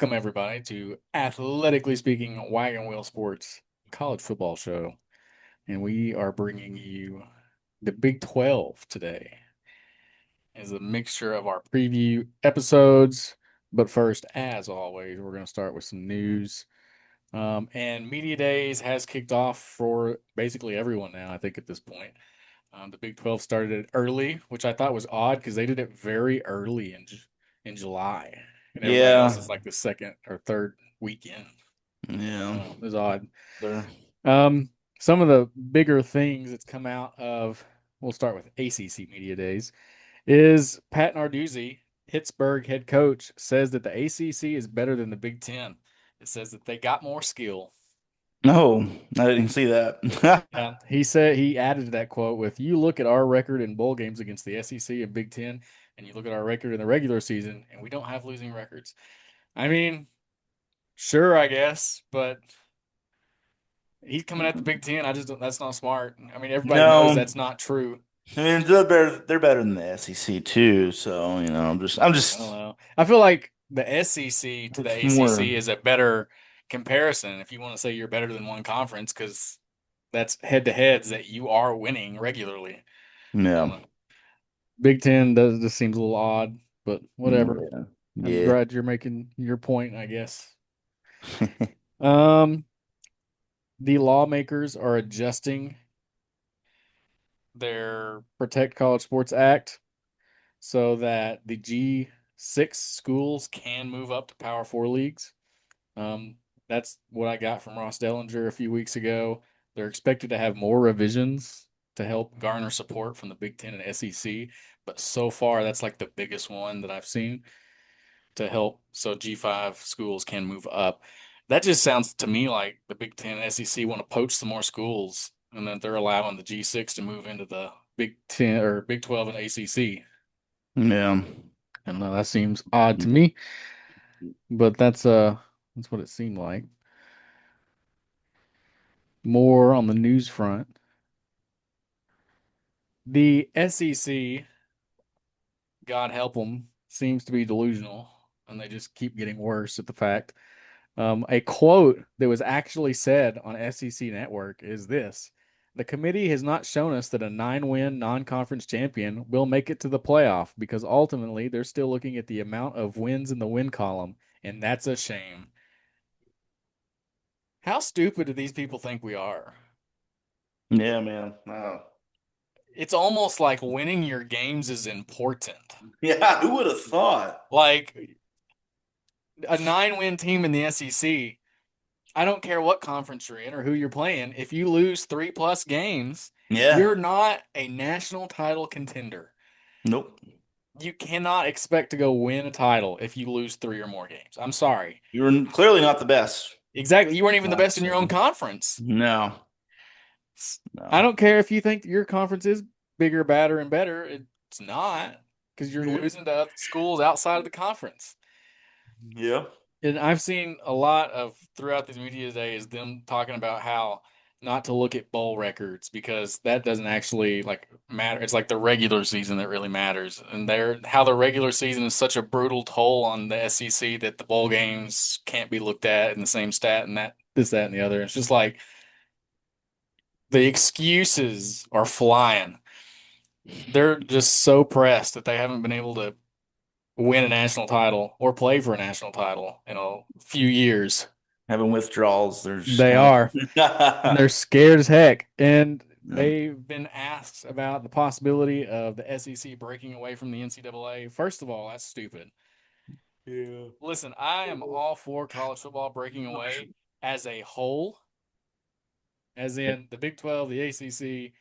Welcome, everybody, to Athletically Speaking Wagon Wheel Sports College Football Show. And we are bringing you the Big 12 today as a mixture of our preview episodes. But first, as always, we're going to start with some news. And Media Days has kicked off for basically everyone now, I think, at this point. The Big 12 started it early, which I thought was odd because they did it very early in July, and everybody else Yeah, is like the second or third weekend. I don't yeah. know. It was odd. They're Um, some of the bigger things that's come out of, we'll start with ACC Media Days, is Pat Narduzzi, Pittsburgh head coach, says that the ACC is better than the Big Ten. It says that they got more skill. no, I didn't see that. Yeah, he said he added to that quote with, "You look at our record in bowl games against the SEC and Big Ten, and you look at our record in the regular season, and we don't have losing records." I mean, sure, I guess, but he's coming at the Big Ten. I just don't, that's not smart. I mean, everybody knows No, that's not true. I mean they're better than the SEC too. So I'm I just don't know. I feel like the SEC to the it's more ACC is a better comparison if you want to say you're better than one conference because that's head to heads that you are winning regularly. I don't yeah, know. Big Ten does just seems a little odd, but whatever. yeah, I'm yeah. glad you're making your point, I guess. Um, the lawmakers are adjusting their Protect College Sports Act so that the G6 schools can move up to Power Four leagues. Um, that's what I got from Ross Dellinger a few weeks ago. They're expected to have more revisions to help garner support from the Big Ten and SEC, but so far that's like the biggest one that I've seen to help so G5 schools can move up. That just sounds to me like the Big Ten and SEC want to poach some more schools and that they're allowing the G6 to move into the Big Ten or Big 12 and ACC. Yeah. I don't know, that seems odd to me, but that's what it seemed like. More on the news front. The SEC, God help them, seems to be delusional and they just keep getting worse at the fact. A quote that was actually said on SEC Network is this: "The committee has not shown us that a 9-win non-conference champion will make it to the playoff because ultimately they're still looking at the amount of wins in the win column, and that's a shame." How stupid do these people think we are? Yeah, man. Wow. It's almost like winning your games is important. Yeah, who would have thought? Like a 9-win team in the SEC, I don't care what conference you're in or who you're playing. If you lose 3+ games, Yeah. you're not a national title contender. Nope. You cannot expect to go win a title if you lose three or more games. I'm sorry. You were clearly not the best Exactly. You weren't even the best last in your own season. conference. No, I no. don't care if you think your conference is bigger, badder, and better. It's not because you're Yeah. losing to schools outside of the conference. Yeah. And I've seen a lot of throughout these media days them talking about how not to look at bowl records because that doesn't actually like matter. It's like the regular season that really matters. And they're how the regular season is such a brutal toll on the SEC that the bowl games can't be looked at in the same stat and that this, that, and the other. It's just like the excuses are flying. They're just so pressed that they haven't been able to win a national title or play for a national title in a few years. Having withdrawals, there's They kind are. And of they're scared as heck. And yeah. they've been asked about the possibility of the SEC breaking away from the NCAA. First of all, that's stupid. Yeah. Listen, I am all for college football breaking away as a whole, as in the Big 12, the ACC,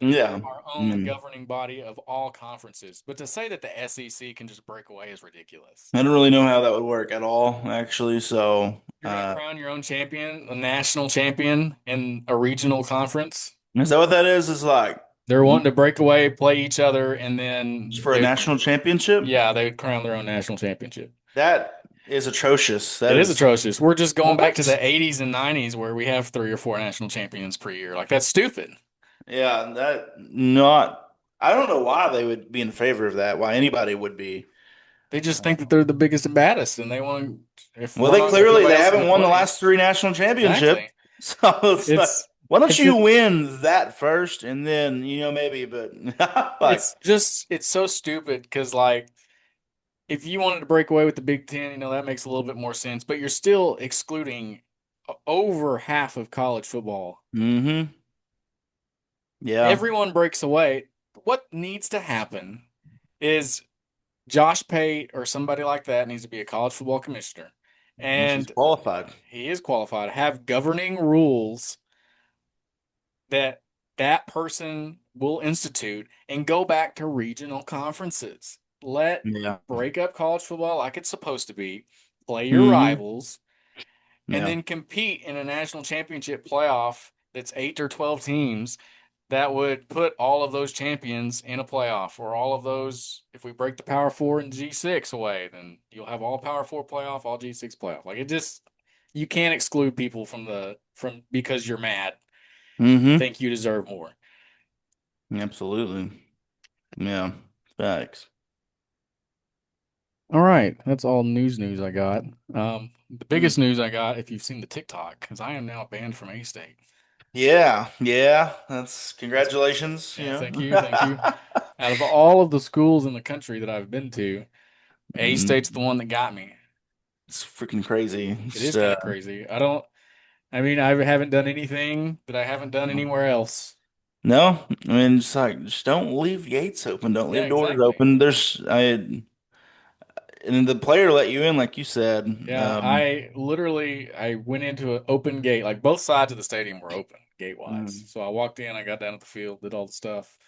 Yeah. our I own mean, governing body of all conferences. But to say that the SEC can just break away is ridiculous. I don't really know how that would work at all, actually. So, You're going to crown your own champion, a national champion in a regional conference. is that what that is? Is like They're wanting to break away, play each other, and then for a national championship? yeah, they would crown their own national championship. That is atrocious. It That is is atrocious. We're just going back to what? the 80s and 90s where we have three or four national champions per year. Like, that's stupid. Yeah, that not. I don't know why they would be in favor of that. Why anybody would be. They just think that they're the biggest and baddest, and they want to. Well, they If clearly nobody they else is going haven't to won the play, last three national championships. exactly. So it's like, It's why don't it's you just win that first and then, maybe, but like, it's so stupid because like if you wanted to break away with the Big Ten, that makes a little bit more sense. But you're still excluding over half of college football. mm-hmm. Yeah. Everyone breaks away. What needs to happen is Josh Pate or somebody like that needs to be a college football commissioner, Well, she's and qualified. he is qualified. Have governing rules that that person will institute and go back to regional conferences. Let Yeah. break up college football like it's supposed to be. Play your Mm-hmm. rivals and Yeah. then compete in a national championship playoff that's 8 or 12 teams that would put all of those champions in a playoff or all of those if we break the Power 4 and G6 away, then you'll have all Power 4 playoff, all G6 playoff. Like it just you can't exclude people from because you're mad and Mm-hmm. think you deserve more. Absolutely. Yeah. Facts. All right, that's all news I got. The Hmm. biggest news I got, if you've seen the TikTok, because I am now banned from A State. Yeah. Yeah. That's That's congratulations, yeah, thank you, thank you. Out of all of the schools in the country that I've been to, A State's the Mm, one that got me. it's freaking crazy. It It's, is kind of crazy. I mean, I haven't done anything that I haven't done anywhere else. no, I mean, it's like, just don't leave gates open. Don't Yeah, leave doors exactly. open. And the player let you in, like you said. Yeah, I literally I went into an open gate. Like both sides of the stadium were open gate wise. Mm. So I walked in, I got down at the field, did all the stuff,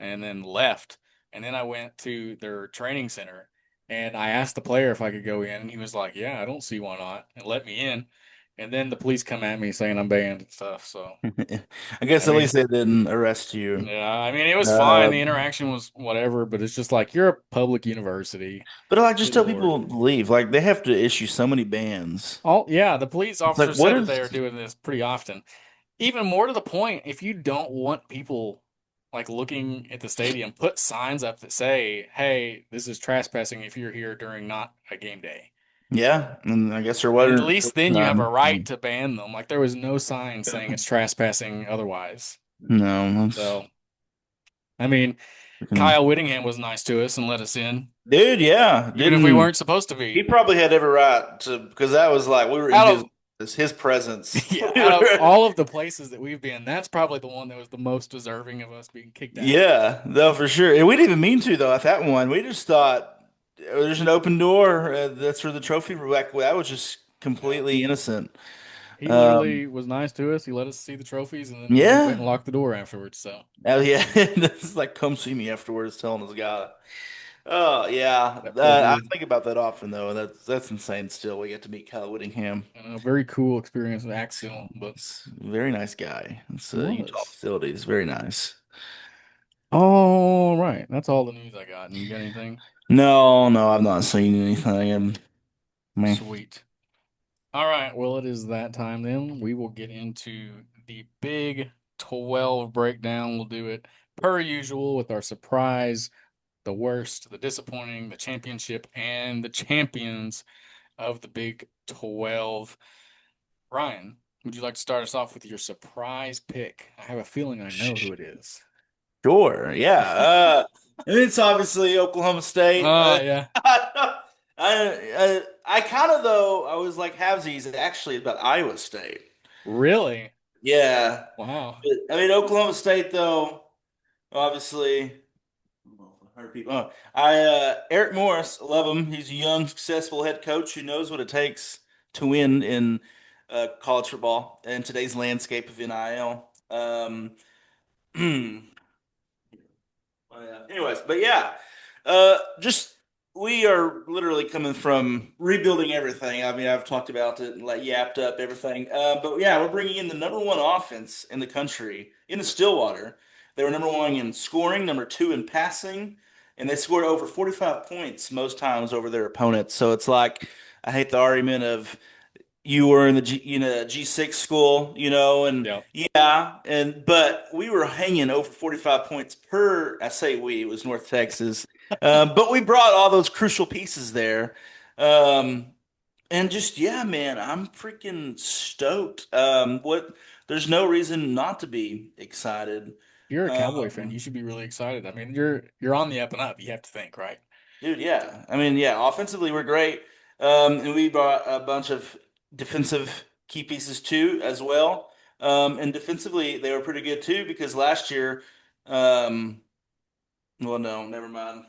and then left. And then I went to their training center and I asked the player if I could go in, and he was like, "Yeah, I don't see why not," and let me in. And then the police come at me saying I'm banned and stuff. So I guess I at mean, least they didn't arrest you. yeah, I mean it was fine. Uh, The interaction was whatever, but it's just like you're a public university. but like, just Good tell Lord. people to leave. Like, they have to issue so many bans. All yeah, the police It's like, officer what said that they are is? doing this pretty often. Even more to the point, if you don't want people like looking at the stadium, put signs up that say, "Hey, this is trespassing if you're here during not a game day." Yeah, and I guess there And at wasn't. least then you have a right to ban them. Like there was no sign saying it's trespassing otherwise. No, that's So, I mean, freaking Kyle Whittingham was nice to us and let us in, dude. Yeah, even if we didn't weren't supposed to he be. probably had every right to because that was like we were in Out of his presence. yeah, We out of were- all of the places that we've been, that's probably the one that was the most deserving of us being kicked out. Yeah, no, for sure. And we didn't even mean to though at that one. We just thought there's an open door. That's where the trophy like that was just Yeah. completely innocent. He Um, literally was nice to us. He let us see the trophies, and then we went yeah, and locked the door afterwards. So yeah. This is like come see me afterwards, telling this guy. Oh yeah, that poor I dude. think about that often though. That's insane. Still, we get to meet Kyle Whittingham. Very cool experience with Axel, but He's a very nice guy. It's he Utah was. facilities, very nice. All right, that's all the news I got. And you got anything? No, no, I've not seen anything. Me. Sweet. All right, well, it is that time then. We will get into the Big 12 breakdown. We'll do it per usual with our surprise, the worst, the disappointing, the championship, and the champions of the Big 12. Ryan, would you like to start us off with your surprise pick? I have a feeling I know who it is. Sure, yeah. And it's obviously Oklahoma State. Oh, yeah. I kind of though I was like halvesies actually about Iowa State. Really? Yeah, Wow. I mean Oklahoma State though obviously. Hurt people. Oh, Eric Morris, love him. He's a young, successful head coach who knows what it takes to win in college football in today's landscape of NIL. Anyways, but yeah, just we are literally coming from rebuilding everything. I mean, I've talked about it and like yapped up everything. But yeah, we're bringing in the number one offense in the country in the Stillwater. They were number one in scoring, number two in passing, and they scored over 45 points most times over their opponents. So it's like I hate the argument of you were in the G6 school, and Yep. yeah, and but we were hanging over 45 points per. I say we, it was North Texas. But we brought all those crucial pieces there. Um, and just, yeah, man, I'm freaking stoked. There's no reason not to be excited. If you're a Cowboy fan, Um, you should be really excited. I mean, you're on the up and up. You have to think, right? Dude, yeah. I mean, yeah, offensively we're great. And we brought a bunch of defensive key pieces too, as well. And defensively they were pretty good too because last year, um, well, no, never mind.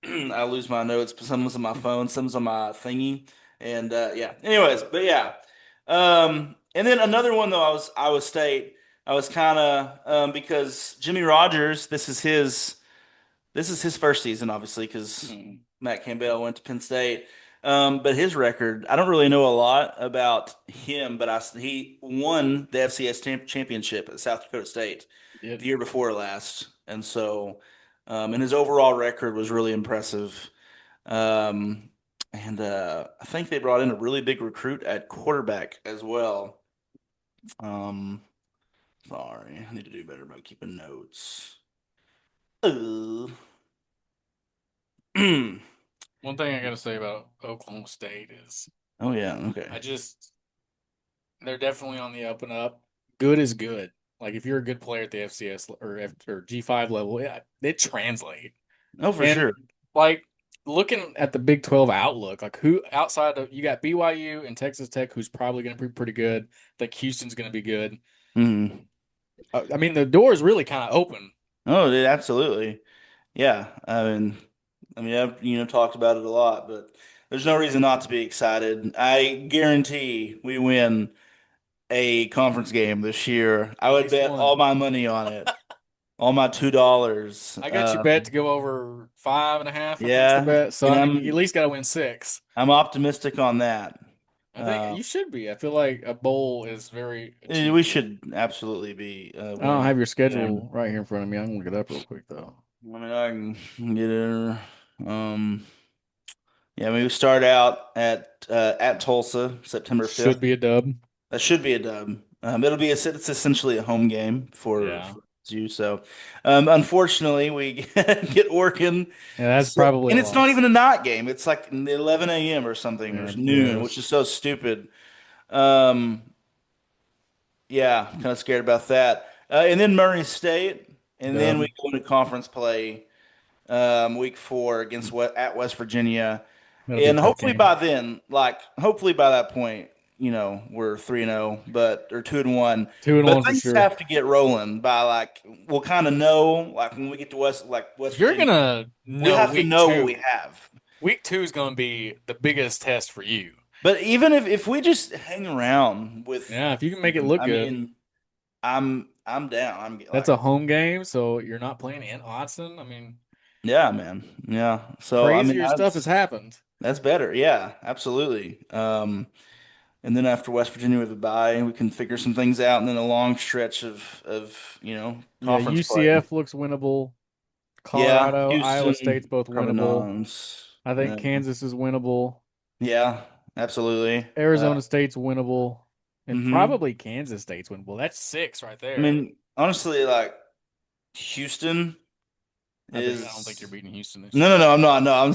I lose my notes, but some was on my phone, some was on my thingy, and yeah. Anyways, but yeah. And then another one though, I was Iowa State. I was kind of because Jimmy Rogers, this is his first season, obviously, because Mhm. Matt Campbell went to Penn State. But his record, I don't really know a lot about him, but he won the FCS championship at South Dakota State Yep. the year before last, and so and his overall record was really impressive. Um, and I think they brought in a really big recruit at quarterback as well. Um, Sorry, I need to do better about keeping notes. Uh, oh One thing I got to say about Oklahoma State is yeah, okay. I just they're definitely on the up and up. Good is good. Like if you're a good player at the FCS or G5 level, yeah, it translates. Oh, for And sure. like looking at the Big 12 outlook, like who outside of you got BYU and Texas Tech, who's probably going to be pretty good. I think Houston's going to be good. Mhm. I mean, the door is really kind of open. Oh, dude, absolutely. Yeah. I've talked about it a lot, but there's no reason not to be excited. I guarantee we win a conference game this year. I At would least bet all one. my money on it, all my $2. I got you bet to go over 5.5, I think's the Yeah, bet. So and I mean, you at least got to win six. I'm optimistic on that. I think Uh, you should be. I feel like a bowl is very we achievable. should absolutely be I don't winning have your them. schedule right here in front of me. I'm gonna look it up real quick though. I mean, I can get it. Yeah, we start out at Tulsa, September Should 5th. be a dub. That should be a dub. It's essentially a home game Yeah. for you. So, unfortunately, we get Oregon. Yeah, that's So, probably and a it's not loss. even a night game. It's like 11 a.m. or something or Yeah, yeah, noon, which is so stupid. Um, yeah, kind of scared about that. And then Murray State, and then we dub. go into conference play week 4 against at West Virginia. That'll be a And tough hopefully game. by then, hopefully by that point, we're 3-0, but or 2-1. Two and But one for things sure. have to get rolling by we'll kind of know when we get to West You're Virginia, gonna we know have to week know what we two. have. Week two is gonna be the biggest test for you. But even if we just hang around with Yeah, if you can make it them, look I good. mean, I'm down. I'm That's like, a home game, so you're not playing in Autzen. I mean, yeah, man, yeah. So I mean, crazier stuff has happened. that's better. Yeah, absolutely. And then after West Virginia with a bye, we can figure some things out, and then a long stretch of Yeah, conference play. UCF looks winnable. Yeah, Colorado, Iowa State's Houston both probably winnable. not. I think Kansas is winnable. Yeah, absolutely. Arizona State's winnable. And Hmm. probably Kansas State's winnable. That's six right I there. mean, honestly, Houston I don't think you're is beating Houston this no, year. no, no. I'm not. No, I'm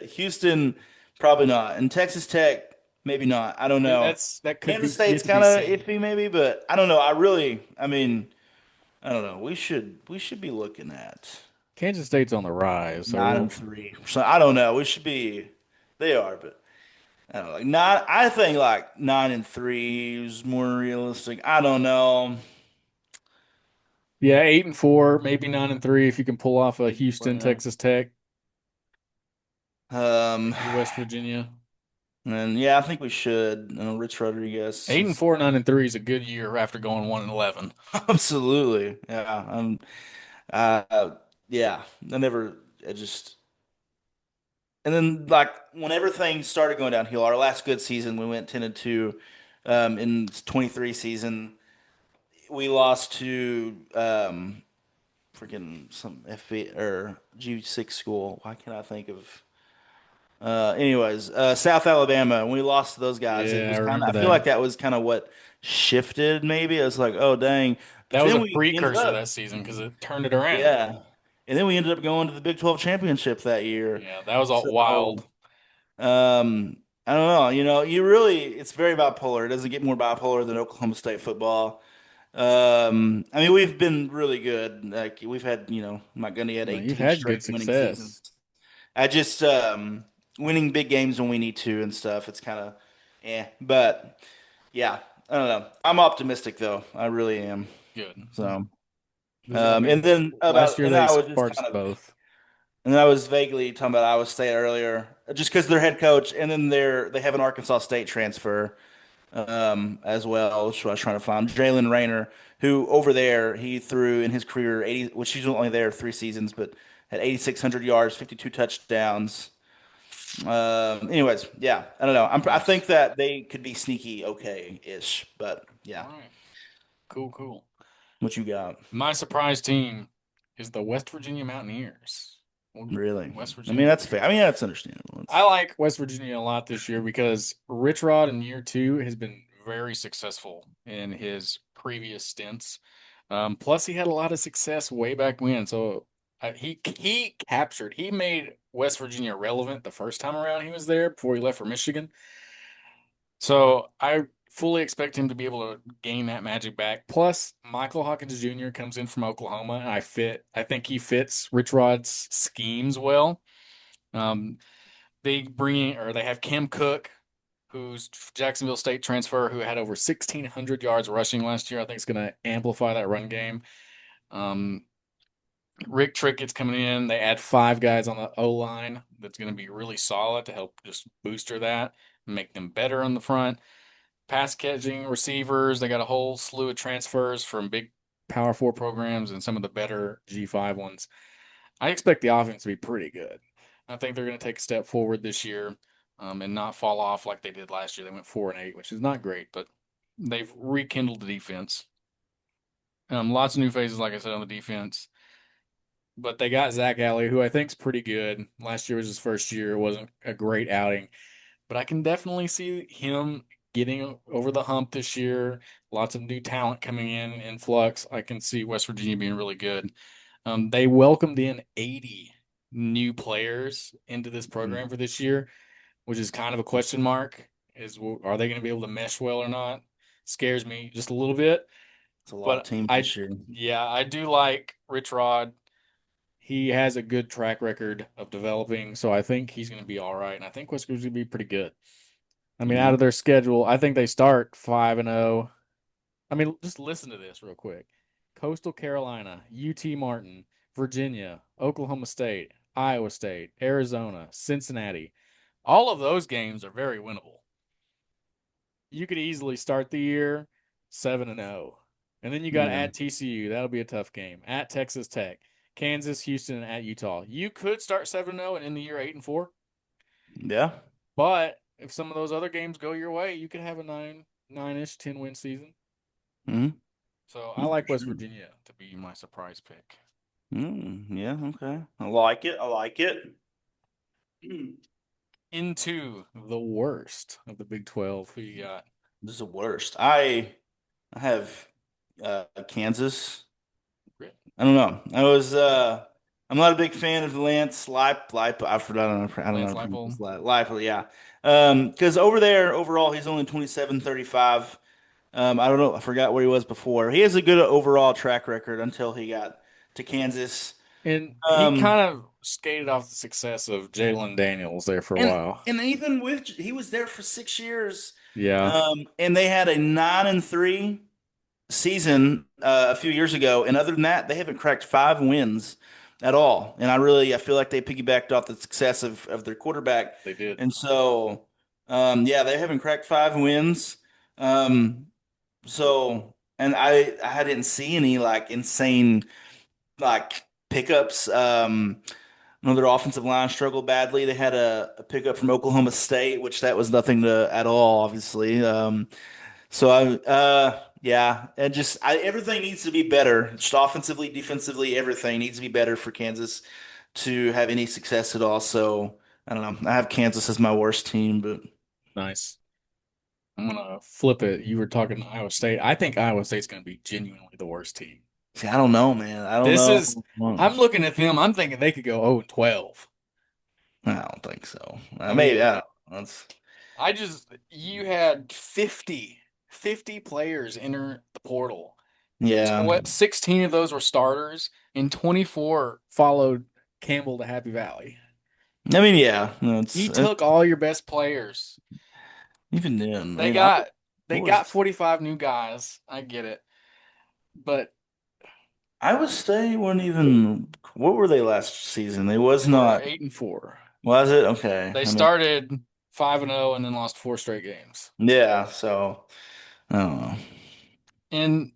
Houston probably not, and Texas Tech maybe not. I don't know. That could Kansas be State's yet to be kind of seen. iffy maybe, but I don't know. I mean, I don't know. We should be looking at. Kansas State's on the rise, so Nine we'll and three. So I don't know. We should be. They are, but I don't know. Like nine. I think 9-3 is more realistic. I don't know. yeah, 8-4, maybe 9-3 if you can pull off a Houston, Yeah. Texas Tech, Um, maybe West Virginia. and yeah, I think we should. Rich Rodriguez Eight and is four, 9-3 is a good year after going 1-11. absolutely. Yeah. Yeah. I never. I just. And then when everything started going downhill, our last good season, we went 10-2. In 23 season, we lost to freaking some FB or G6 school. Why can't I think of? Anyways, South Alabama. When we lost to those guys, it Yeah, I was kind of. remember I feel that. like that was kind of what shifted. Maybe it was like, oh dang. But That was then a we ended precursor to that up, season because it turned it around. yeah. and then we ended up going to the Big 12 championship that year. Yeah, that was all So wild. I don't know. You really, it's very bipolar. It doesn't get more bipolar than Oklahoma State football. I mean, we've been really good. Like we've had, Montgomery had No, you've 18 had straight good winning seasons. success. I just winning big games when we need to and stuff. It's kind of, but yeah, I don't know. I'm optimistic though. I really am. Good. So, I mean, and then last about, year and then they I was just sparked kind of, both. and then I was vaguely talking about Iowa State earlier, just because their head coach, and then they have an Arkansas State transfer as well. Which I was trying to find Jalen Rayner, who over there he threw in his career 80, which he's only there 3 seasons, but had 8,600 yards, 52 touchdowns. Anyways, yeah, I don't know. I think Nice. that they could be sneaky okay-ish, but yeah. All right. Cool, cool. What you got? My surprise team is the West Virginia Mountaineers. Well, Really? West I mean, Virginia. that's fair. I mean, that's understandable. I It's like West Virginia a lot this year because Rich Rod in year two has been very successful in his previous stints. Plus, he had a lot of success way back when. So he made West Virginia relevant the first time around he was there before he left for Michigan. So I fully expect him to be able to gain that magic back. Plus, Michael Hawkins Jr. comes in from Oklahoma, and I think he fits Rich Rod's schemes well. Um, they have Cam Cook, who's Jacksonville State transfer, who had over 1,600 yards rushing last year. I think it's going to amplify that run game. Um, Rick Trickett's coming in. They add five guys on the O line that's going to be really solid to help just booster that, make them better on the front. Pass catching receivers. They got a whole slew of transfers from big Power Four programs and some of the better G5 ones. I expect the offense to be pretty good. I think they're going to take a step forward this year, and not fall off like they did last year. They went 4-8, which is not great, but they've rekindled the defense. Lots of new faces, like I said, on the defense. But they got Zach Alley, who I think is pretty good. Last year was his first year; it wasn't a great outing, but I can definitely see him getting over the hump this year. Lots of new talent coming in flux. I can see West Virginia being really good. They welcomed in 80 new players into this program mm, for this year, which is kind of a question mark. Are they going to be able to mesh well or not? Scares me just a little bit. it's a lot of But teams I, this year. yeah, I do like Rich Rod. He has a good track record of developing, so I think he's going to be all right. And I think West Virginia's going to be pretty good. I mean, out Yeah. of their schedule, I think they start 5-0. I mean, just listen to this real quick. Coastal Carolina, UT Martin, Virginia, Oklahoma State, Iowa State, Arizona, Cincinnati. All of those games are very winnable. You could easily start the year 7-0. And then you got Yeah. at TCU. That'll be a tough game. At Texas Tech, Kansas, Houston, and at Utah. You could start 7-0 and end the year 8-4. Yeah. But if some of those other games go your way, you could have a 9-ish, 10-win season. Mm-hmm. So I Yeah, for like West sure. Virginia to be my surprise pick. Yeah, okay. I like it. I like it. Into the worst of the Big 12. Who you got? This is the worst. I have Kansas. I don't know. I'm not a big fan of Lance Leip. I don't know how Lance to pronounce Leipold. this. Leip, yeah. Because over there, overall, he's only 27-35. I don't know. I forgot where he was before. He has a good overall track record until he got to Kansas. And he Um, kind of skated off the success of Jalen Daniels there for a and while. and even with he was there for 6 years. Yeah, And they had a 9-3 season a few years ago, and other than that, they haven't cracked 5 wins at all. And I feel like they piggybacked off the success of their quarterback, they did. and so yeah, they haven't cracked 5 wins. Um, and I didn't see any like insane like pickups. I know their offensive line struggled badly. They had a pickup from Oklahoma State, which that was nothing to at all, obviously. Yeah, and everything needs to be better. Just offensively, defensively, everything needs to be better for Kansas to have any success at all. So I don't know. I have Kansas as my worst team, but Nice. I'm gonna flip it. You were talking Iowa State. I think Iowa State's gonna be genuinely the worst team. See, I don't know, man. I don't This know. is I'm looking at them. I'm thinking they could go 0 and 12. I don't think so. I Maybe mean, I don't know. That's you had 50 players enter the portal. yeah. 16 of those were starters, and 24 followed Campbell to Happy Valley. I mean, yeah. He It's took all your best players. even then. I They mean, got they what got was 45 new guys. I get it. But Iowa State weren't even. What were they last season? They was they were not. 8 and 4. Was it okay? They I mean, started 5 and 0 and then lost 4 straight games. yeah. So I don't know. And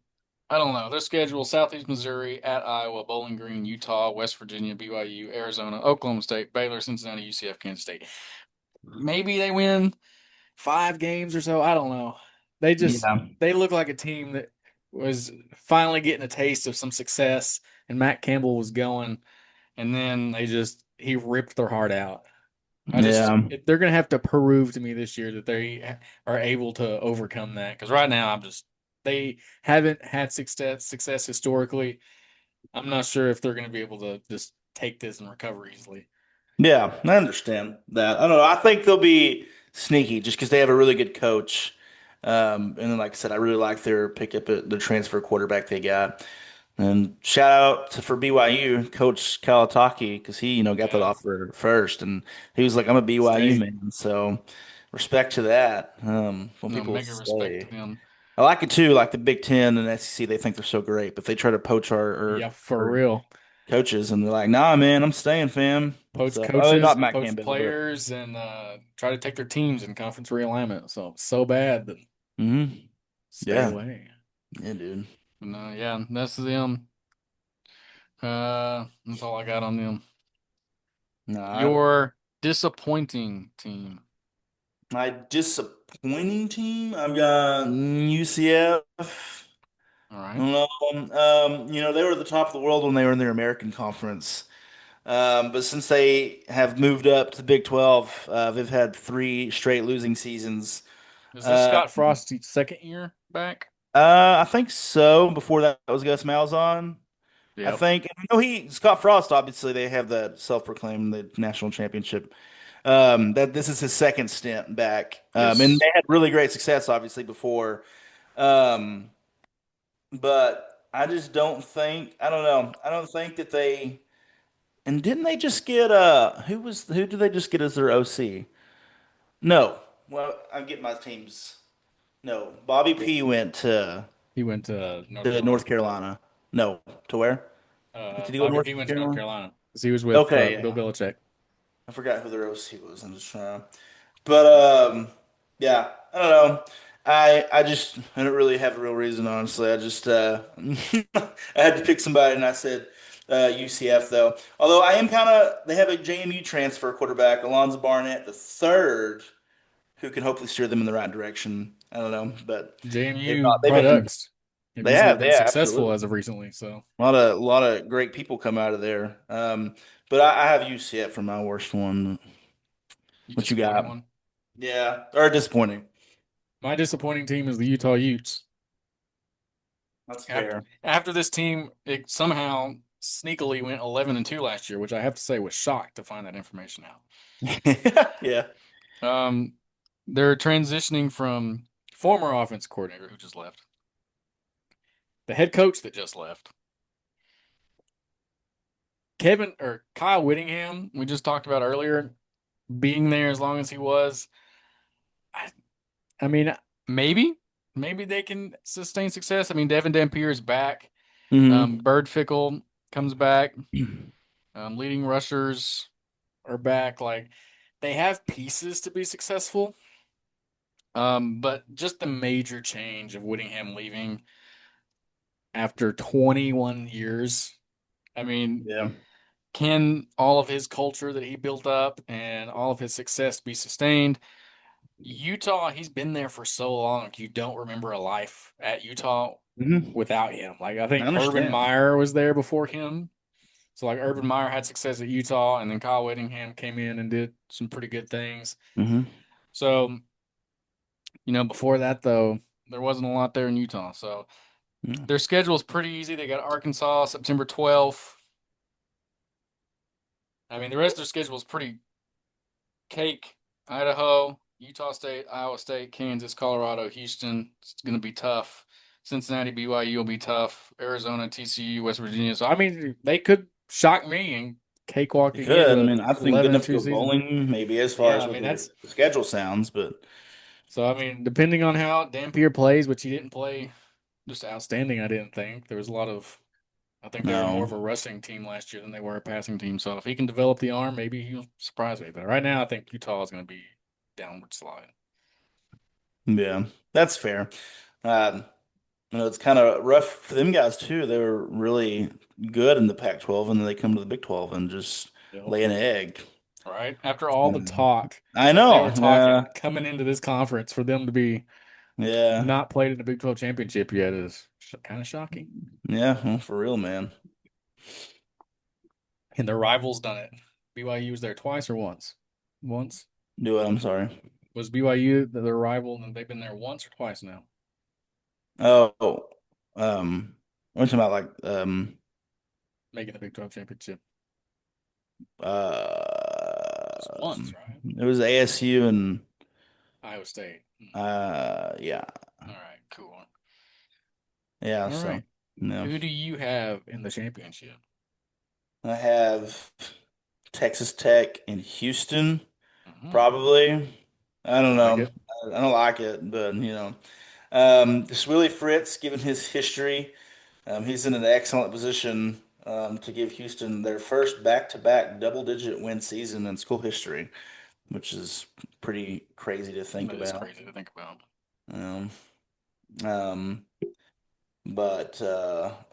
I don't know. Their schedule: Southeast Missouri, at Iowa, Bowling Green, Utah, West Virginia, BYU, Arizona, Oklahoma State, Baylor, Cincinnati, UCF, Kansas State. Maybe they win 5 games or so. I don't know. They just Yeah. they look like a team that was finally getting a taste of some success, and Matt Campbell was going, and then he ripped their heart out. Yeah. They're gonna have to prove to me this year that they are able to overcome that. Because right now they haven't had success historically. I'm not sure if they're gonna be able to just take this and recover easily. Yeah, I understand that. I don't know. I think they'll be sneaky just because they have a really good coach. And then, like I said, I really like their pickup at the transfer quarterback they got. And shout out to for BYU, Coach Kalataki, because he, got that Yeah, offer first, and he was like, "I'm a BYU stay. man," so respect to that. When No, people mega respect to say, them. I like it too, like the Big Ten and SEC, they think they're so great, but they try to poach Yeah, for our real. coaches, and they're like, "Nah, man, I'm staying, fam." Poach So, oh, coaches, not Matt poach Campbell, but. players, and try to take their teams in conference realignment. So bad that Hmm. stay Yeah. away. Yeah, dude. But no, yeah, that's them. That's all I got on them. No, Your disappointing team. my disappointing team, I've got UCF. All I right. don't know. They were at the top of the world when they were in their American conference. But since they have moved up to the Big 12, they've had three straight losing seasons. Is this Uh, Scott Frosty's second year back? I think so. Before that was Gus Malzahn. I Yep. think. Scott Frost, obviously, they have the self-proclaimed the national championship. That this is his second stint back. And Yes. they had really great success, obviously, before. Um, but I just don't think, I don't know. I don't think that they, and didn't they just get, who did they just get as their OC? No. Well, I'm getting my teams. No. Bobby P went He went to North to North Carolina. Carolina. No. To where? Did he go to Bobby North P went to North Carolina? Carolina because he was with Okay, Bill yeah. Belichick. I forgot who their OC was. I'm just trying to. But yeah, I don't know. I don't really have a real reason, honestly. I just I had to pick somebody, and I said UCF though. Although I am kind of they have a JMU transfer quarterback, Alonzo Barnett the third, who can hopefully steer them in the right direction. I don't know, but they've JMU not. They've been products have usually been yeah, successful absolutely. as of recently. So A lot of great people come out of there. But I have UCF for my worst one. you What you disappointing got? one. Yeah, or disappointing. My disappointing team is the Utah Utes. That's After fair. after this team, it somehow sneakily went 11 and 2 last year, which I have to say was shocked to find that information out. Yeah. Um, they're transitioning from former offense coordinator who just left, the head coach that just left, Kevin or Kyle Whittingham. We just talked about earlier being there as long as he was. I, I mean, maybe maybe they can sustain success. I mean, Devin Dampier is back. Hmm. Bird Fickle comes back. Leading rushers are back. Like they have pieces to be successful. But just the major change of Whittingham leaving after 21 years. I mean, Yeah. can all of his culture that he built up and all of his success be sustained? Utah, he's been there for so long, you don't remember a life at Utah Hmm. without him. Like I I think Urban understand. Meyer was there before him. So like Urban Meyer had success at Utah, and then Kyle Whittingham came in and did some pretty good things. Hmm. So before that though, there wasn't a lot there in Utah. So Yeah. Their schedule is pretty easy. They got Arkansas September 12th. I mean, the rest of their schedule is pretty cake. Idaho, Utah State, Iowa State, Kansas, Colorado, Houston. It's going to be tough. Cincinnati, BYU will be tough. Arizona, TCU, West Virginia. So I mean, they could shock me and You cakewalking could. into I a mean, I think good 11 and enough to 2 go season. bowling, maybe as far Yeah, as I what mean their that's schedule sounds, but so. I mean, depending on how Dampier plays, which he didn't play just outstanding, I didn't think there was a lot of. I think they were more no. of a rushing team last year than they were a passing team. So if he can develop the arm, maybe he'll surprise me. But right now, I think Utah is going to be downward slide. Yeah, that's fair. Um, it's kind of rough for them guys too. They were really good in the Pac-12, and then they come to the Big 12 and just Yep. lay an egg. Right? After all the Um, talk I that they know. were talking Yeah, coming into this conference for them to be yeah, not played in the Big 12 championship yet is kind of shocking. yeah. Well, for real, man. And their rivals done it. BYU was there twice or once? Once. Do it. I'm sorry. Was BYU their rival and they've been there once or twice now? Oh, we're talking about like Making the Big 12 championship. It's once, right? it was ASU and Iowa State. yeah, All right, cool. yeah. All So right. no, Who do you have in the championship? I have Texas Tech and Houston. Hmm. Probably. I I don't like know. it. I don't like it, but this Willie Fritz, given his history, he's in an excellent position to give Houston their first back-to-back double-digit win season in school history, which is pretty crazy to think That is about. crazy to think about. Um, um, but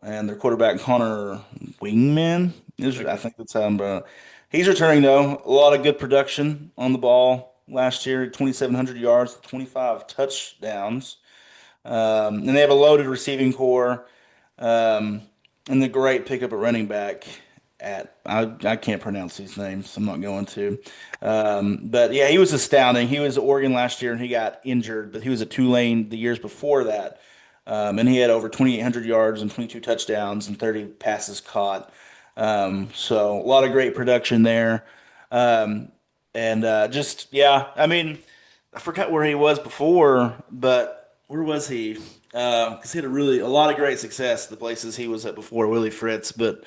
and their quarterback Connor Wingman is, I Wigman. think that's how he's returning though. A lot of good production on the ball last year, 2,700 yards, 25 touchdowns. And they have a loaded receiving core. Um, and the great pickup at running back at I can't pronounce these names. I'm not going to. But yeah, he was astounding. He was at Oregon last year and he got injured, but he was at Tulane the years before that. And he had over 2,800 yards and 22 touchdowns and 30 passes caught. So a lot of great production there. Um, and just yeah, I mean, I forgot where he was before, but where was he? Because he had a lot of great success at the places he was at before, Willie Fritz. But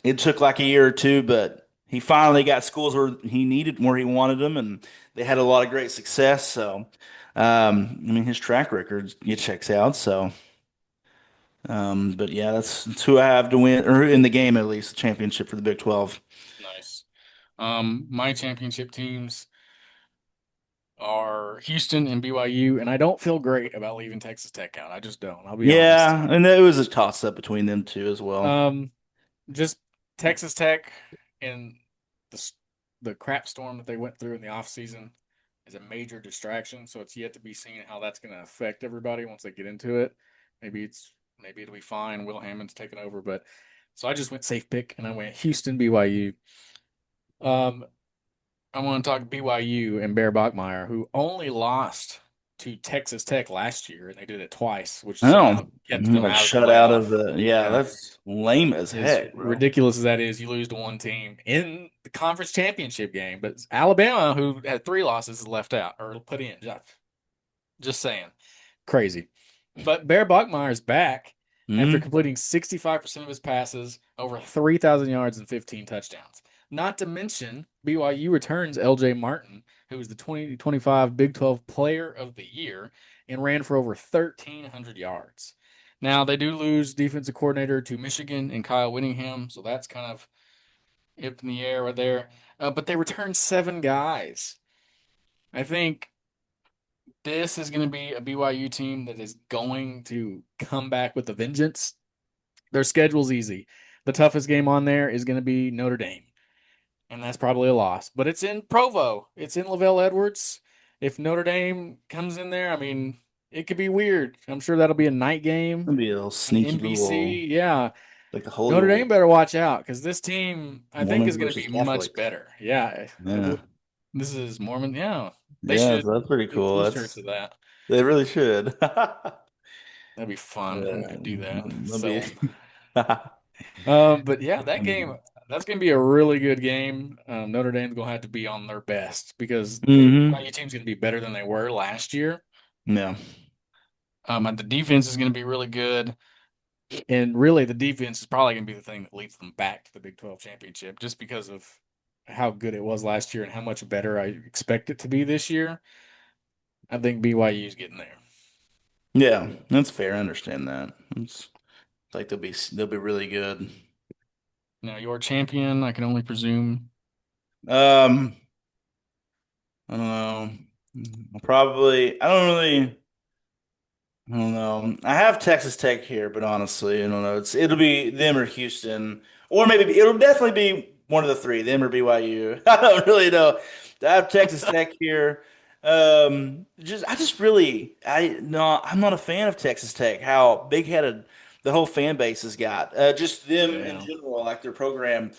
it took like a year or two, but he finally got schools where he needed, where he wanted them, and they had a lot of great success. So, I mean, his track record it checks out. So, but yeah, that's who I have to win, or in the game at least, the championship for the Big 12. Nice. My championship teams are Houston and BYU, and I don't feel great about leaving Texas Tech out. I just don't. I'll be honest. Yeah, and it was a toss up between them two as well. Um, just Texas Tech and the the crap storm that they went through in the offseason is a major distraction. So it's yet to be seen how that's going to affect everybody once they get into it. Maybe it'll be fine. Will Hammond's taking over, but so I just went safe pick and I went Houston BYU. Um, I want to talk BYU and Bear Bachmeier, who only lost to Texas Tech last year, and they did it twice, which I know, somehow kept them like out of the shut out of playoff. the, yeah, Yeah, that's lame as as heck, bro. ridiculous as that is, you lose to one team in the conference championship game. But Alabama, who had three losses, is left out or put in. Just saying, crazy. But Bear Bachmeier is back after Hmm. completing 65% of his passes, over 3,000 yards and 15 touchdowns. Not to mention, BYU returns LJ Martin, who was the 2025 Big 12 Player of the Year and ran for over 1,300 yards. Now, they do lose defensive coordinator to Michigan and Kyle Whittingham, so that's kind of up in the air right there. But they return seven guys. I think this is going to be a BYU team that is going to come back with a vengeance. Their schedule's easy. The toughest game on there is going to be Notre Dame, and that's probably a loss. But it's in Provo. It's in Lavelle Edwards. If Notre Dame comes in there, I mean, it could be weird. I'm sure that'll be a night game It'll be a little on sneaky little, NBC. Yeah, like the Holy Notre Dame War, better watch out because this team, I think, Mormons is going to versus be much Catholics. better. Yeah, Yeah, this is Mormon. Yeah, they yeah, should so that's pretty do cool. T-shirts That's of that. they really should. That'd be fun. We Yeah, could do that. that'll Sell be. them. But yeah, that game that's gonna be a really good game. Notre Dame's gonna have to be on their best because the Hmm. BYU team's gonna be better than they were last year. Yeah. And the defense is gonna be really good, and really the defense is probably gonna be the thing that leads them back to the Big 12 championship, just because of how good it was last year and how much better I expect it to be this year. I think BYU's getting there. Yeah, that's fair. I understand that. It's like they'll be really good. Now your champion, I can only presume. Um, I don't know. I don't really. I don't know. I have Texas Tech here, but honestly, I don't know. It'll be them or Houston, or maybe it'll definitely be one of the three, them or BYU. I don't really know. I have Texas Tech here. I'm not a fan of Texas Tech. How big-headed the whole fan base has got. Just them in Yeah. general, like their program.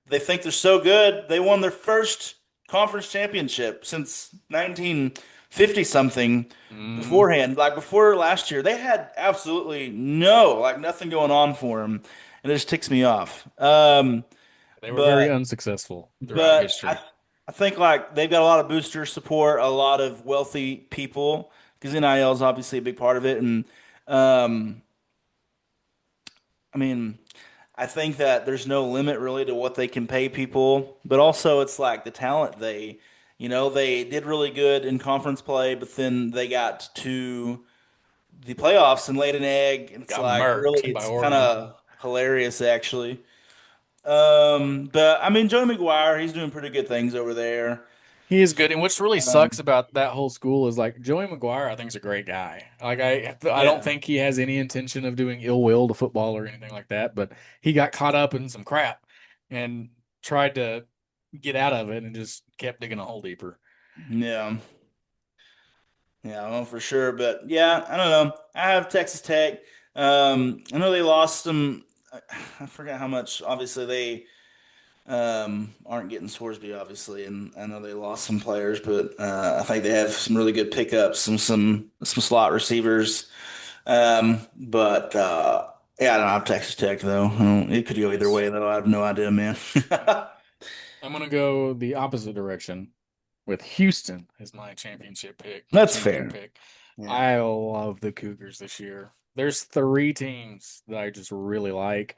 They think they're so good. They won their first conference championship since 1950 something Hmm. beforehand, like before last year, they had absolutely nothing going on for them, and it just ticks me off. They were very But unsuccessful throughout but I history. I think like they've got a lot of booster support, a lot of wealthy people because NIL is obviously a big part of it, and um, I mean. I think that there's no limit really to what they can pay people, but also it's like the talent they did really good in conference play, but then they got to the playoffs and laid an egg. And it's Got like really, murked by it's kind Oregon. of hilarious actually. But I mean, Joe McGuire, he's doing pretty good things over there. He is good, and what's really sucks Um, about that whole school is like Joey McGuire. I think is a great guy. Like I don't yeah, think he has any intention of doing ill will to football or anything like that. But he got caught up in some crap and tried to get out of it and just kept digging a hole deeper. yeah, yeah, I don't know for sure, but yeah, I don't know. I have Texas Tech. I know they lost some. I forgot how much. Obviously, they aren't getting Scoresby, obviously, and I know they lost some players, but I think they have some really good pickups, some slot receivers. But yeah, I don't have Texas Tech though. It could go either Nice. way though. I have no idea, man. I'm gonna go the opposite direction with Houston as my championship pick, my That's champion fair. pick. Yeah. I love the Cougars this year. There's three teams that I just really like,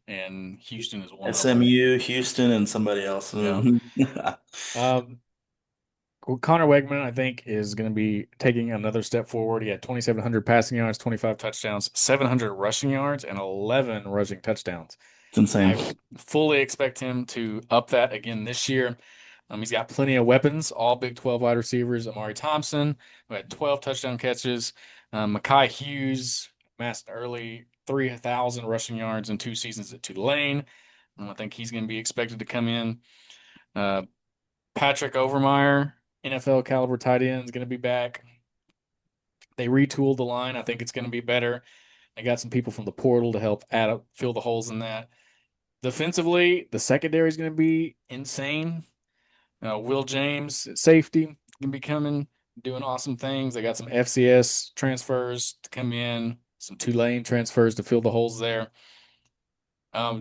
and Houston is one of them. SMU, Houston, and somebody else. Yeah. Mhm. Um, well, Connor Wegman, I think, is going to be taking another step forward. He had 2,700 passing yards, 25 touchdowns, 700 rushing yards, and 11 rushing touchdowns. It's insane. I fully expect him to up that again this year. He's got plenty of weapons, all Big 12 wide receivers. Amari Thompson, who had 12 touchdown catches. Mekhi Hughes, amassed early 3,000 rushing yards in 2 seasons at Tulane. I think he's going to be expected to come in. Uh, Patrick Overmeyer, NFL caliber tight end, is going to be back. They retooled the line. I think it's going to be better. They got some people from the portal to help add up, fill the holes in that. Defensively, the secondary is going to be insane. Will James, safety, can be coming, doing awesome things. They got some FCS transfers to come in, some Tulane transfers to fill the holes there.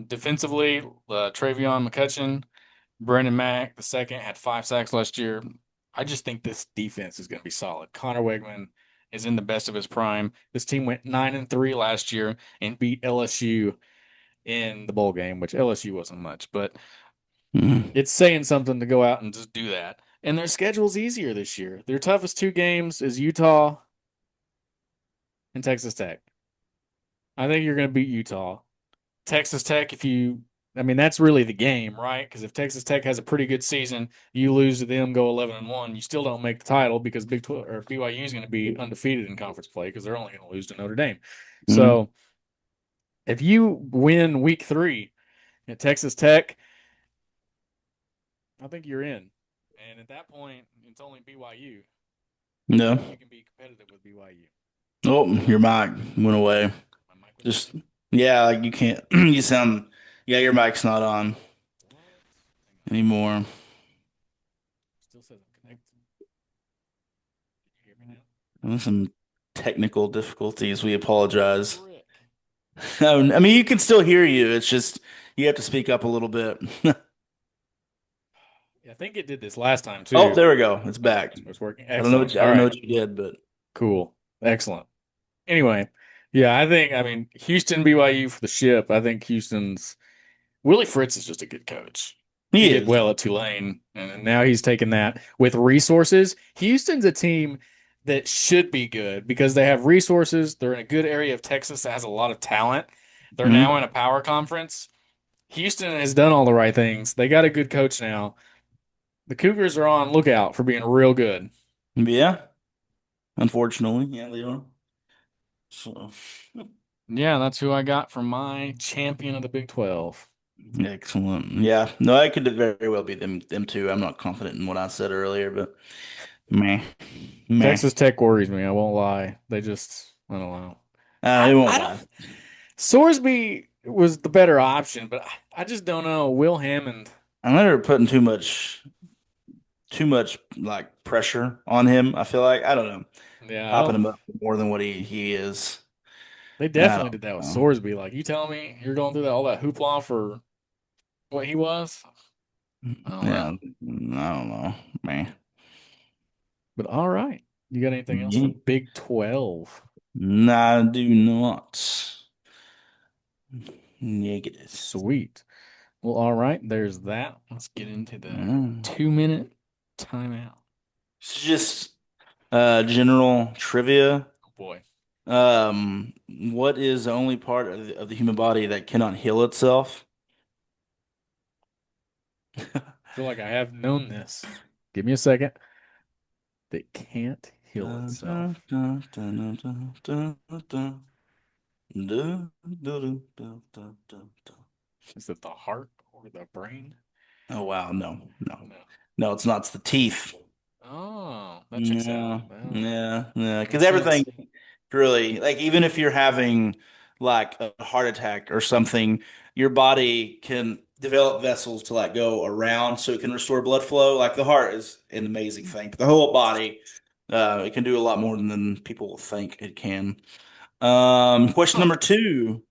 Defensively, Travion McCutcheon, Brandon Mack, the second, had 5 sacks last year. I just think this defense is going to be solid. Connor Wegman is in the best of his prime. This team went 9-3 last year and beat LSU in the bowl game, which LSU wasn't much, but Mhm. it's saying something to go out and just do that. And their schedule's easier this year. Their toughest two games is Utah and Texas Tech. I think you're going to beat Utah. Texas Tech, I mean, that's really the game, right? Because if Texas Tech has a pretty good season, you lose to them, go 11-1, you still don't make the title because Big 12 or BYU is going to be undefeated in conference play because they're only going to lose to Notre Dame. Mhm. So if you win week 3 at Texas Tech, I think you're in. And at that point, it's only BYU. I No. think you can be competitive with BYU. Oh, your mic went away. My mic went away. Just yeah, like you can't. You sound. Yeah, your mic's not on What? Hang on. anymore. Still says I'm connected. Can you hear me now? Listen. technical difficulties. We apologize. Frick. I mean, you can still hear you. It's just you have to speak up a little bit. Yeah, I think it did this last time Oh, too. there we go. It's Oh, back. it's working. I don't know Excellent. I All don't know right. what you did, but Cool. Excellent. Anyway, yeah, I mean, Houston, BYU for the ship. I think Houston's Willie Fritz is just a good coach. He he did is. well at Tulane, and now he's taken that with resources. Houston's a team that should be good because they have resources. They're in a good area of Texas that has a lot of talent. They're now in Mhm. a power conference. Houston has done all the right things. They got a good coach now. The Cougars are on lookout for being real good. Yeah, unfortunately, yeah, they are. So Yeah, that's who I got for my champion of the Big 12. excellent. Yeah, no, I could very well be them too. I'm not confident in what I said earlier, but meh, meh. Texas Tech worries me. I won't lie. I don't know. It won't I don't. last. Sorsby was the better option, but I just don't know. Will Hammond. I'm never putting too much like pressure on him. I feel like I don't know, Yeah, I popping don't. him up more than what he is. They I definitely don't did that with know. Sorsby. Like you telling me you're going through all that hoopla for what he was? I don't Yeah, know. I don't know, man. But all right. You got anything else for Yeah. Big 12? Nah, I do not. Negative. Sweet. Well, all right. There's that. Let's get into the Mm. 2 minute timeout. It's just general trivia. Oh boy. What is the only part of the human body that cannot heal itself? I feel like I have known this. Give me a second. That can't heal Dun, dun, itself. dun, dun, dun, dun, dun, dun. Dun, dun, dun, dun, dun, dun. Is it the heart or the brain? Oh wow, no, no, No. no, it's not. It's the teeth. Oh, that checks out. Yeah, Oh, yeah, yeah. Because makes everything sense. really, like, even if you're having like a heart attack or something, your body can develop vessels to like go around so it can restore blood flow. Like the heart is an amazing thing, but the whole body, it can do a lot more than people think it can. Question Huh. number two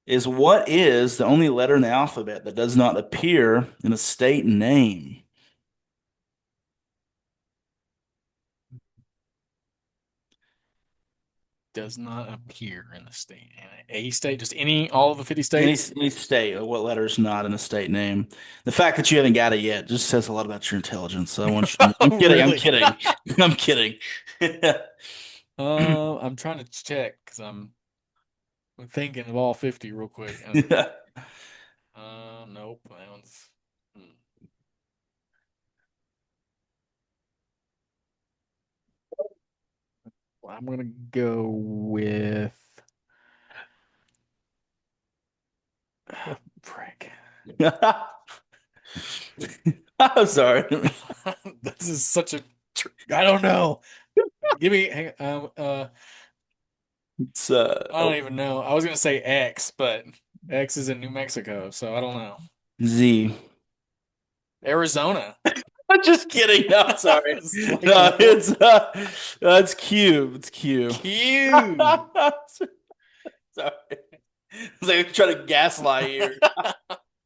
is what is the only letter in the alphabet that does not appear in a state name? Does not appear in the state. In a state, just any, all of the 50 Any states? any state, what letter is not in a state name? The fact that you haven't got it yet just says a lot about your intelligence. So I want you to know. I'm kidding. I'm Really? kidding. I'm kidding. I'm trying to check because I'm thinking of all 50 real quick. And nope. That one's. Hmm. Well, I'm gonna go with. Frick. I'm sorry. This is such a. I don't know. Give me. It's I don't even know. I was gonna say X, but X is in New Mexico, so I don't know. Z. Arizona. I'm just kidding. No, I'm sorry. It's like No, what? it's Q. It's Q. Q. Sorry. It's like I'm trying to gaslight you.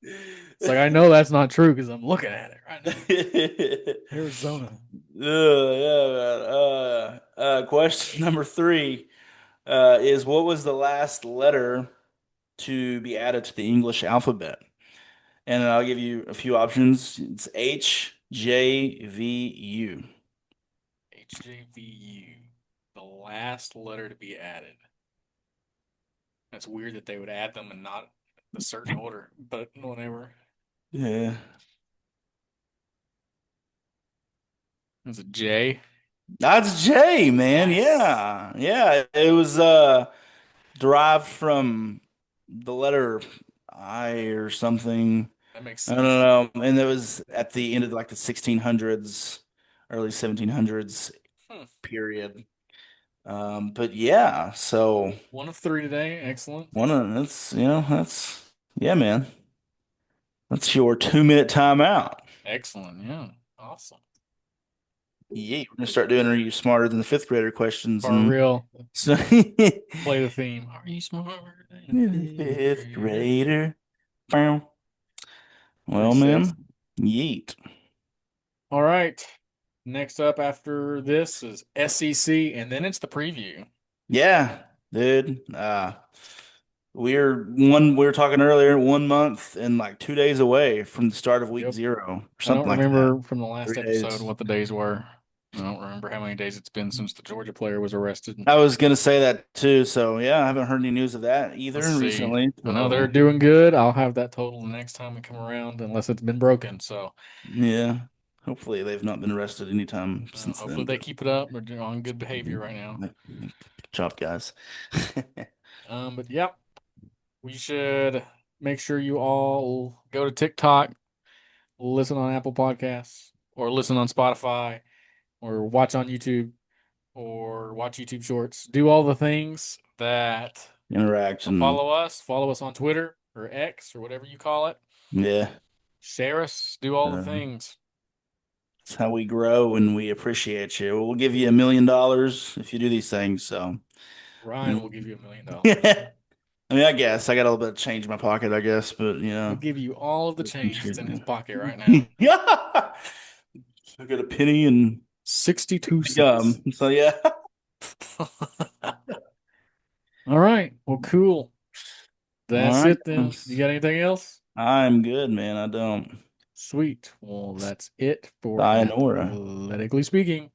It's like I know that's not true because I'm looking at it right now. Arizona. Yeah, man. Question number three is what was the last letter to be added to the English alphabet? And I'll give you a few options. It's H, J, V, U. HJVU. The last letter to be added. That's weird that they would add them and not a certain order, but whatever. Yeah. It's a J. That's J, man. Nice. Yeah. Yeah. It was derived from the letter I or something. That makes I don't sense. know. And it was at the end of like the 1600s, early 1700s Hmm. period. But yeah, so One of three today. Excellent. one of that's that's yeah, man. That's your 2 minute timeout. Excellent. Yeah. Awesome. Yeah, we're gonna start doing Are You Smarter Than the Fifth Grader questions For and real. so Play the theme. Are you smarter than a fifth fifth grader? grader. Bow. Pretty Well, sexy. man, yeet. All right. Next up after this is SEC, and then it's the preview. Yeah, dude. We were talking earlier, 1 month and like 2 days away from the start of week Yep. zero or I don't something like that. remember from the last Three episode days. what the days were. I don't remember how many days it's been since the Georgia player was arrested. I was gonna say that too. So yeah, I haven't heard any news of that Let's either see. recently. I know they're So doing good. I'll have that total the next time we come around, unless it's been broken. So yeah, hopefully they've not been arrested anytime since hopefully then. they keep it up. They're on good behavior right now. But good job, guys. But yeah, we should make sure you all go to TikTok, listen on Apple Podcasts, or listen on Spotify, or watch on YouTube, or watch YouTube Shorts. Do all the things that Interaction. follow us on Twitter or X or whatever you call it. Yeah. Share us, do all the Uh, things. it's how we grow and we appreciate you. We'll give you $1 million if you do these things. So, Ryan will mm. give you $1 million. I mean, I guess I got a little bit of change in my pocket, I guess, but He'll give you all of the change that's appreciate in his you. pocket right now. Yeah. I got a penny and 62 the cents. gum. So yeah. All right. Well, cool. All That's right, it then. You guys. got anything else? I'm good, man. I don't. Sweet. Well, that's it for Sayonara. Athletically Speaking.